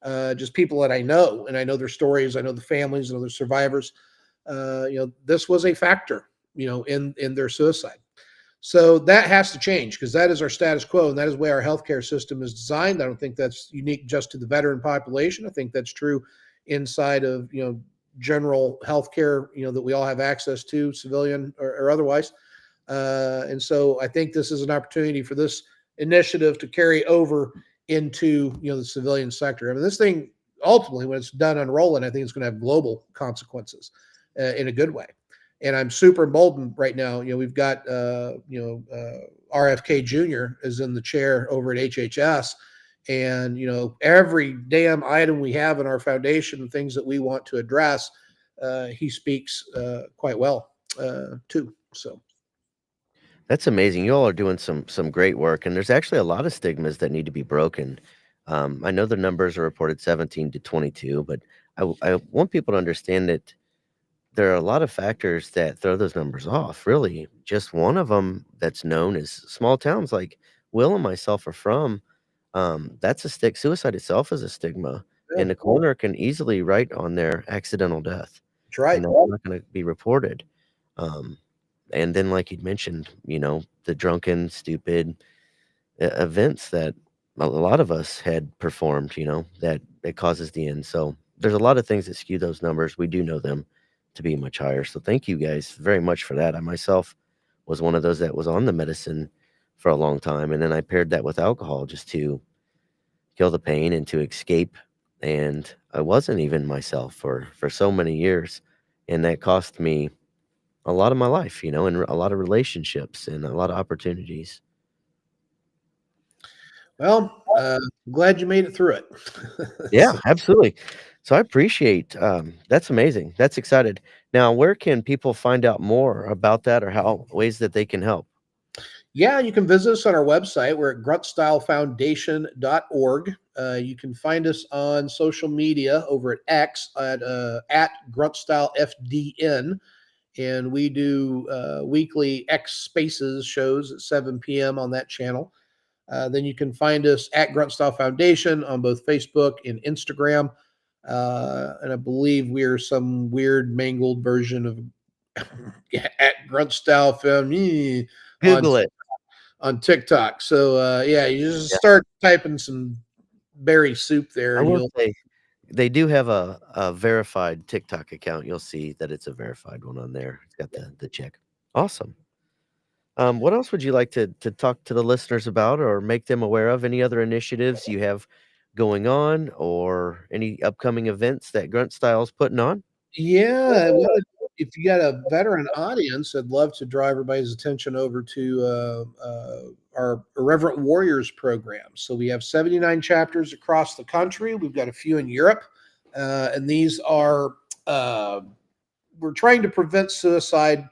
just people that I know, and I know their stories, I know the families, I know their survivors. This was a factor, in their suicide. So that has to change because that is our status quo, and that is the way our healthcare system is designed. I don't think that's unique just to the veteran population. I think that's true inside of general healthcare, that we all have access to, civilian or otherwise. And so I think this is an opportunity for this initiative to carry over into the civilian sector. I mean, this thing ultimately, when it's done unrolling, I think it's going to have global consequences in a good way. And I'm super emboldened right now. We've got RFK Jr. is in the chair over at HHS, and every damn item we have in our foundation and things that we want to address, he speaks quite well too. So. That's amazing. You all are doing some great work, and there's actually a lot of stigmas that need to be broken. I know the numbers are reported 17 to 22, but I want people to understand that there are a lot of factors that throw those numbers off. Really, just one of them that's known is small towns like Will and myself are from. That's a stick. Suicide itself is a stigma, Yeah, and the coroner can easily write on their accidental death, that's right. and that's not going to be reported. Um, and then, like you'd mentioned, the drunken, stupid events that a lot of us had performed, that it causes the end. So there's a lot of things that skew those numbers. We do know them to be much higher. So thank you guys very much for that. I myself was one of those that was on the medicine for a long time, and then I paired that with alcohol just to kill the pain and to escape. And I wasn't even myself for so many years, and that cost me a lot of my life, and a lot of relationships and a lot of opportunities. Well, glad you made it through it. Yeah, So, absolutely. So I appreciate, that's amazing. That's excited. Now, where can people find out more about that or how ways that they can help? yeah, you can visit us on our website. We're at gruntstylefoundation.org. You can find us on social media over at X at GruntStyleFDN. And we do weekly X Spaces shows at 7 p.m. on that channel. Then you can find us at Grunt Style Foundation on both Facebook and Instagram. And I believe we are some weird mangled version of at Grunt Style Foundation on Google it. on TikTok. So yeah, you just Yeah. start typing some berry soup there, I and will you'll. say they do have a verified TikTok account. You'll see that it's a verified one on there. It's got the check. Awesome. What else would you like to talk to the listeners about or make them aware of? Any other initiatives you have going on or any upcoming events that Grunt Style's putting on? Yeah, well, if you got a veteran audience, I'd love to draw everybody's attention over to our Irreverent Warriors program. So we have 79 chapters across the country. We've got a few in Europe, and these are we're trying to prevent suicide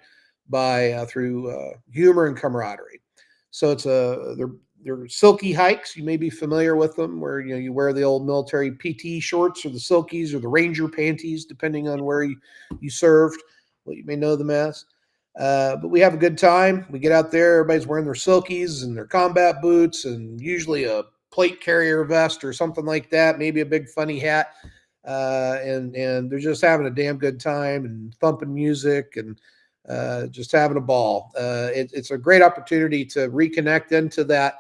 by through humor and camaraderie. So they're silky hikes. You may be familiar with them, where you wear the old military PT shorts or the silkies or the ranger panties, depending on where you served, what you may know them as. But we have a good time. We get out there. Everybody's wearing their silkies and their combat boots, and usually a plate carrier vest or something like that. Maybe a big funny hat. And they're just having a damn good time and thumping music and just having a ball. It's a great opportunity to reconnect into that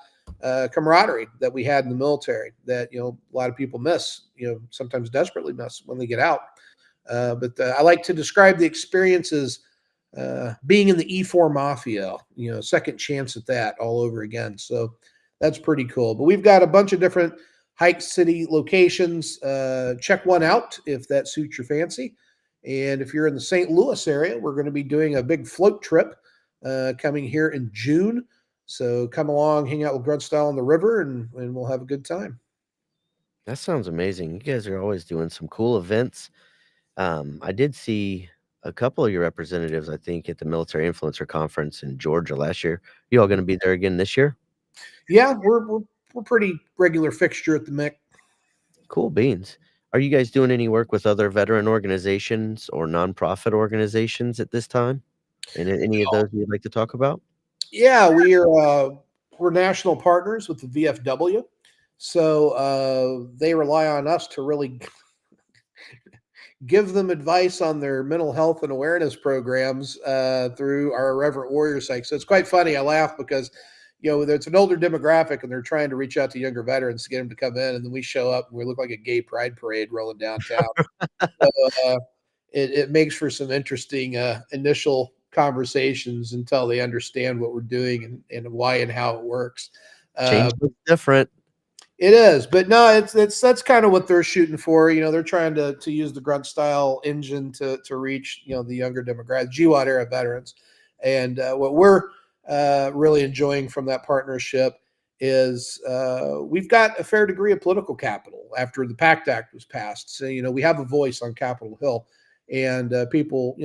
camaraderie that we had in the military that a lot of people miss, sometimes desperately miss when they get out. But I like to describe the experiences being in the E4 Mafia, second chance at that all over again. So that's pretty cool. But we've got a bunch of different hike city locations. Check one out if that suits your fancy. And if you're in the St. Louis area, we're going to be doing a big float trip coming here in June. So come along, hang out with Grunt Style on the river, and we'll have a good time. That sounds amazing. You guys are always doing some cool events. I did see a couple of your representatives, I think, at the Military Influencer Conference in Georgia last year. You all going to be there again this year? Yeah, we're pretty regular fixture at the MIC. Cool beans. Are you guys doing any work with other veteran organizations or nonprofit organizations at this time? And any of those you'd like to talk about? Yeah, we're national partners with the VFW, so they rely on us to really give them advice on their mental health and awareness programs through our Irreverent Warrior site. So it's quite funny. I laugh because it's an older demographic and they're trying to reach out to younger veterans to get them to come in, and then we show up and we look like a gay pride parade rolling downtown. So, it makes for some interesting initial conversations until they understand what we're doing and why and how it works. Change looks different. It is, but no, it's that's kind of what they're shooting for. They're trying to use the grunt style engine to reach the younger demographic, GWAT era veterans, and what we're really enjoying from that partnership is we've got a fair degree of political capital after the PACT Act was passed. So we have a voice on Capitol Hill, and people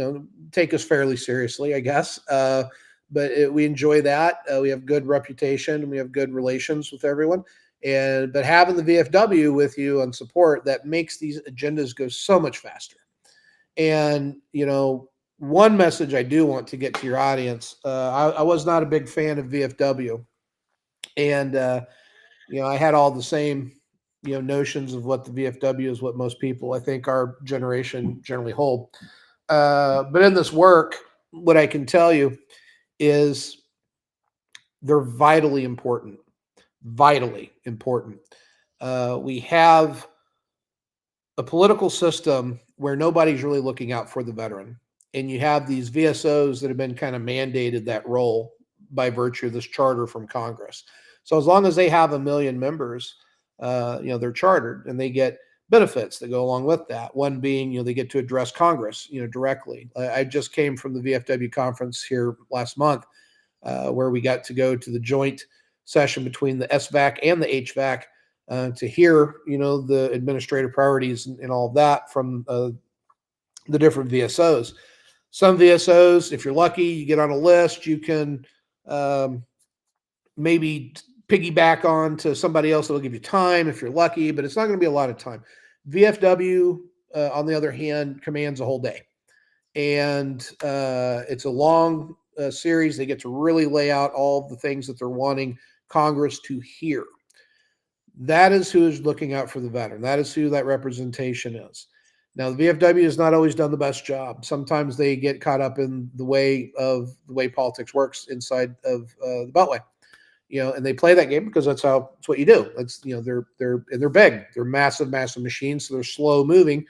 take us fairly seriously, I guess. But we enjoy that. We have good reputation and we have good relations with everyone, but having the VFW with you on support, that makes these agendas go so much faster. And one message I do want to get to your audience: I was not a big fan of VFW, and I had all the same notions of what the VFW is, what most people, I think, our generation generally hold. But in this work, what I can tell you is they're vitally important. Vitally important. We have a political system where nobody's really looking out for the veteran. And you have these VSOs that have been kind of mandated that role by virtue of this charter from Congress. So as long as they have 1 million members, they're chartered and they get benefits that go along with that. One being, they get to address Congress, directly. I just came from the VFW conference here last month, where we got to go to the joint session between the SVAC and the HVAC to hear, the administrative priorities and all of that from the different VSOs. Some VSOs, if you're lucky, you get on a list, you can maybe piggyback on to somebody else that will give you time if you're lucky, but it's not going to be a lot of time. VFW, on the other hand, commands a whole day. And it's a long series. They get to really lay out all the things that they're wanting Congress to hear. That is who is looking out for the veteran. That is who that representation is. Now, the VFW has not always done the best job. Sometimes they get caught up in the way politics works inside of the Beltway, and they play that game because that's what you do. It's they're big, they're massive machines, so they're slow moving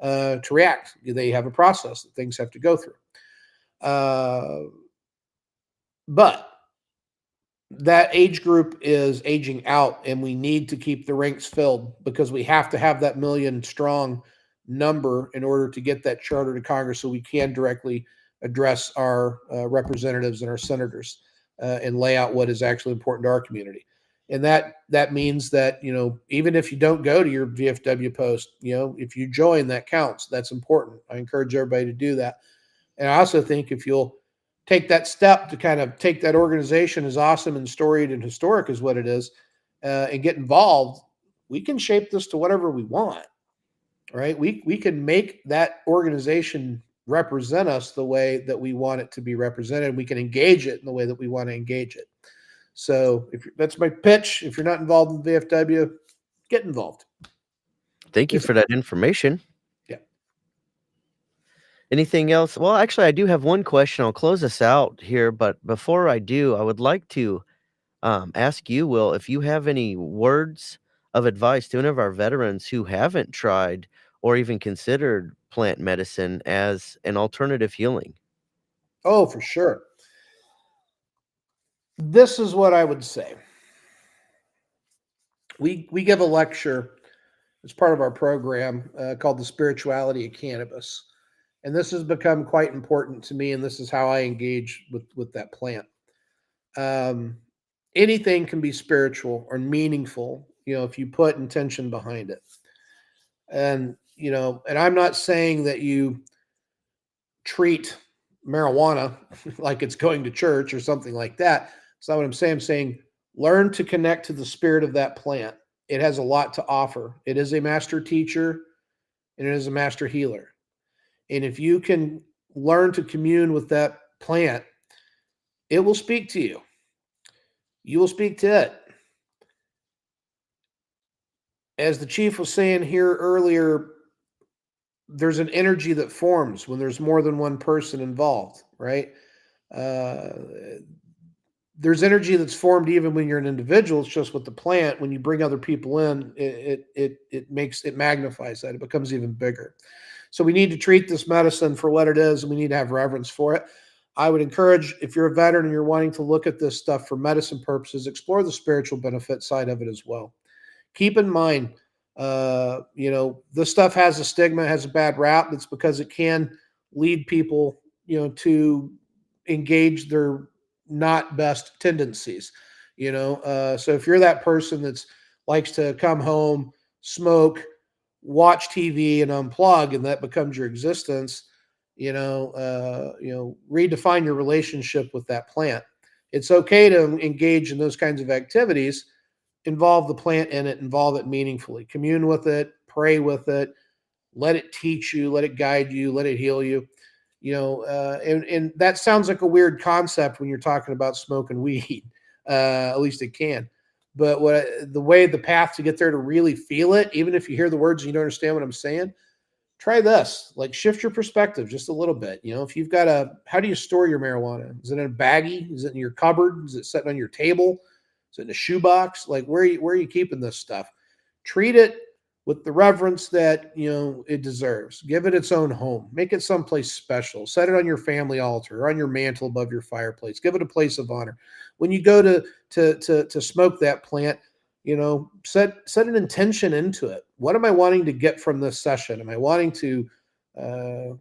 to react. They have a process that things have to go through. But that age group is aging out, and we need to keep the ranks filled because we have to have that 1 million strong number in order to get that charter to Congress so we can directly address our representatives and our senators and lay out what is actually important to our community. And that means that, even if you don't go to your VFW post, if you join, that counts. That's important. I encourage everybody to do that. And I also think if you'll take that step to kind of take that organization, as awesome and storied and historic as what it is, and get involved, we can shape this to whatever we want, right? We can make that organization represent us the way that we want it to be represented. We can engage it in the way that we want to engage it. So that's my pitch. If you're not involved in the VFW, get involved. Thank you It's, for that information. yeah. Anything else? Well, actually, I do have one question. I'll close us out here, but before I do, I would like to ask you, Will, if you have any words of advice to any of our veterans who haven't tried or even considered plant medicine as an alternative healing. Oh, for sure. This is what I would say. We give a lecture as part of our program called The Spirituality of Cannabis. And this has become quite important to me, and this is how I engage with that plant. Um, Anything can be spiritual or meaningful, if you put intention behind it. And and I'm not saying that you treat marijuana like it's going to church or something like that. That's not what I'm saying. I'm saying learn to connect to the spirit of that plant. It has a lot to offer. It is a master teacher and it is a master healer. And if you can learn to commune with that plant, it will speak to you. You will speak to it. As the chief was saying here earlier, there's an energy that forms when there's more than one person involved, right? Uh, there's energy that's formed even when you're an individual. It's just with the plant. When you bring other people in, it magnifies that. It becomes even bigger. So we need to treat this medicine for what it is, and we need to have reverence for it. I would encourage, if you're a veteran and you're wanting to look at this stuff for medicine purposes, explore the spiritual benefit side of it as well. Keep in mind, this stuff has a stigma, has a bad rap. That's because it can lead people, to engage their not best tendencies. So if you're that person that's likes to come home, smoke, watch TV, and unplug, and that becomes your existence, redefine your relationship with that plant. It's okay to engage in those kinds of activities, involve the plant in it, involve it meaningfully, commune with it, pray with it, let it teach you, let it guide you, let it heal you. And that sounds like a weird concept when you're talking about smoking weed. At least it can. But the way, the path to get there, to really feel it, even if you hear the words and you don't understand what I'm saying, try this. Like, shift your perspective just a little bit. If you've got how do you store your marijuana? Is it in a baggie? Is it in your cupboard? Is it sitting on your table? Is it in a shoebox? Like, where are you keeping this stuff? Treat it with the reverence that it deserves. Give it its own home. Make it someplace special. Set it on your family altar or on your mantle above your fireplace. Give it a place of honor. When you go to smoke that plant, set an intention into it. What am I wanting to get from this session? Am I wanting to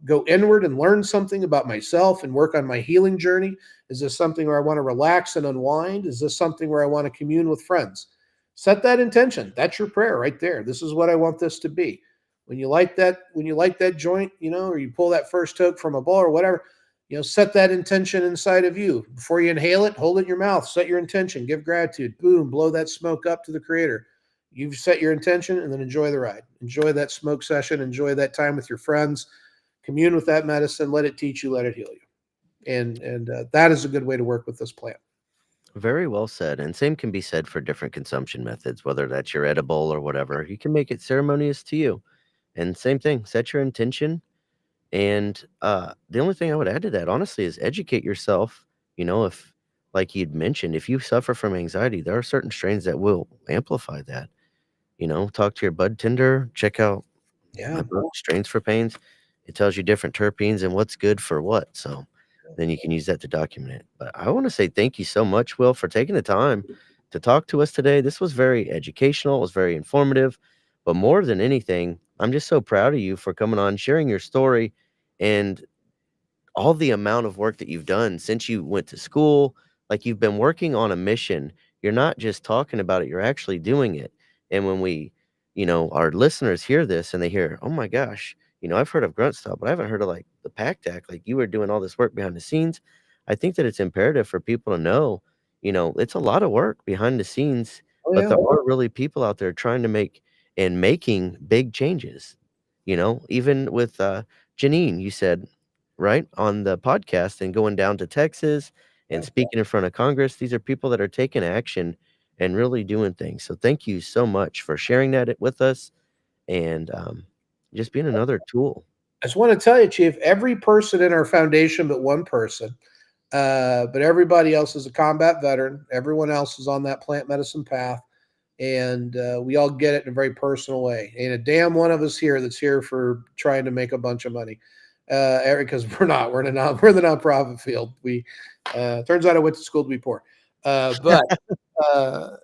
go inward and learn something about myself and work on my healing journey? Is this something where I want to relax and unwind? Is this something where I want to commune with friends? Set that intention. That's your prayer right there. This is what I want this to be. When you light that joint, or you pull that first toke from a bowl or whatever, set that intention inside of you. Before you inhale it, hold it in your mouth, set your intention, give gratitude, boom, blow that smoke up to the creator. You've set your intention, and then enjoy the ride. Enjoy that smoke session, enjoy that time with your friends, commune with that medicine, let it teach you, let it heal you. And that is a good way to work with this plant. Very well said. And same can be said for different consumption methods, whether that's your edible or whatever. You can make it ceremonious to you. And same thing, set your intention. And the only thing I would add to that, honestly, is educate yourself. If, like you'd mentioned, if you suffer from anxiety, there are certain strains that will amplify that. Talk to your bud tender, check out my Yeah. book, Strains for Pains. It tells you different terpenes and what's good for what. So then you can use that to document it. But I want to say thank you so much, Will, for taking the time to talk to us today. This was very educational, it was very informative. But more than anything, I'm just so proud of you for coming on, sharing your story, and all the amount of work that you've done since you went to school. Like, you've been working on a mission. You're not just talking about it, you're actually doing it. And when our listeners hear this and they hear, oh my gosh, I've heard of Grunt Style, but I haven't heard of like the Pact Act. Like, you were doing all this work behind the scenes. I think that it's imperative for people to know, it's a lot of work behind the scenes, Oh but yeah. there are really people out there trying to making big changes. Even with Janine, you said, right, on the podcast, and going down to Texas and Yeah. speaking in front of Congress. These are people that are taking action and really doing things. So thank you so much for sharing that with us, and just being another tool. I just want to tell you, Chief, every person in our foundation but one person, but everybody else is a combat veteran. Everyone else is on that plant medicine path. And we all get it in a very personal way. Ain't a damn one of us here that's here for trying to make a bunch of money, because we're not. We're in the nonprofit field. We turns out I went to school to be poor, but uh,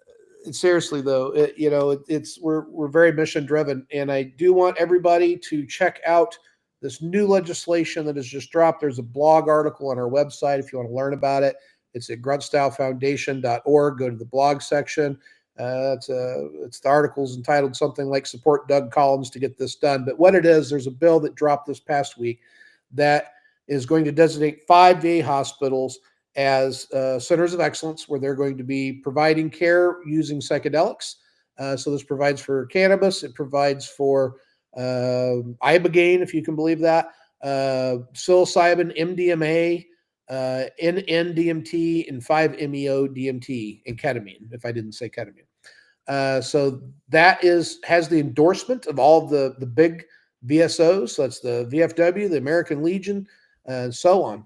seriously though, it's we're very mission driven, and I do want everybody to check out this new legislation that has just dropped. There's a blog article on our website if you want to learn about it. It's at gruntstylefoundation.org. Go to the blog section. It's the article's entitled something like "Support Doug Collins to Get This Done." But what it is, there's a bill that dropped this past week that is going to designate 5 VA hospitals as centers of excellence where they're going to be providing care using psychedelics. So this provides for cannabis. It provides for ibogaine, if you can believe that, psilocybin, MDMA, NN-DMT, and 5-MeO-DMT, and ketamine, if I didn't say ketamine. So that has the endorsement of all of the big VSOs. So that's the VFW, the American Legion, and so on.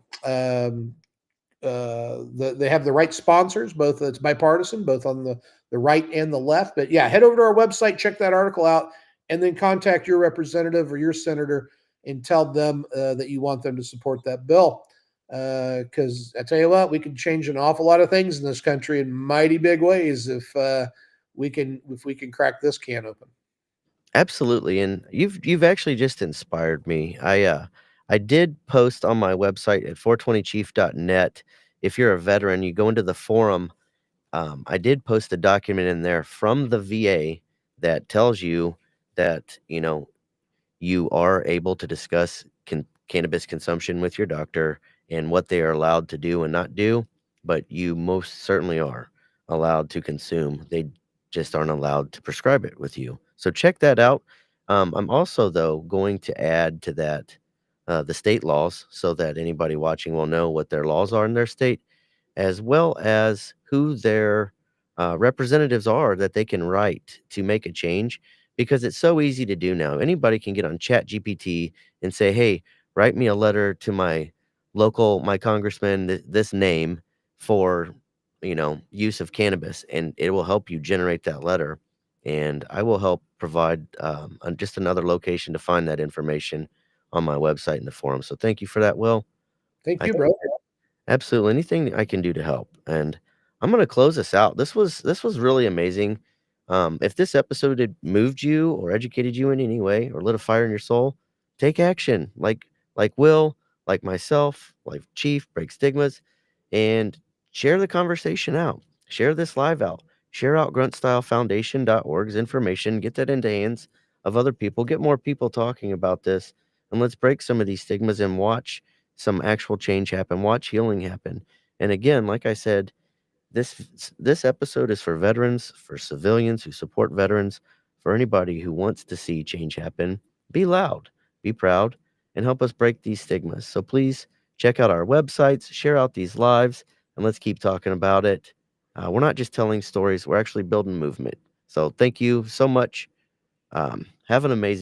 They have the right sponsors, both it's bipartisan, both on the right and the left. But yeah, head over to our website, check that article out, and then contact your representative or your senator and tell them that you want them to support that bill. Because I tell you what, we can change an awful lot of things in this country in mighty big ways if we can crack this can open. Absolutely, and you've actually just inspired me. I did post on my website at 420chief.net. If you're a veteran, you go into the forum. I did post a document in there from the VA that tells you that, you are able to discuss cannabis consumption with your doctor and what they are allowed to do and not do, but you most certainly are allowed to consume. They just aren't allowed to prescribe it with you. So check that out. I'm also, though, going to add to that the state laws so that anybody watching will know what their laws are in their state, as well as who their representatives are that they can write to make a change, because it's so easy to do now. Anybody can get on Chat GPT and say, hey, write me a letter to my congressman, this name for, use of cannabis, and it will help you generate that letter. And I will help provide just another location to find that information on my website in the forum. So thank you for that, Will. Thank I you, bro. Absolutely, anything I can do to help, and I'm gonna close this out. This was really amazing. If this episode had moved you or educated you in any way or lit a fire in your soul, take action, like Will, like myself, like Chief, break stigmas, and share the conversation out. Share this live out. Share out gruntstylefoundation.org's information. Get that into hands of other people. Get more people talking about this, and let's break some of these stigmas and watch some actual change happen, watch healing happen. And again, like I said, this episode is for veterans, for civilians who support veterans, for anybody who wants to see change happen. Be loud, be proud, and help us break these stigmas. So please check out our websites, share out these lives, and let's keep talking about it. We're not just telling stories, we're actually building movement. So thank you so much. Have an amazing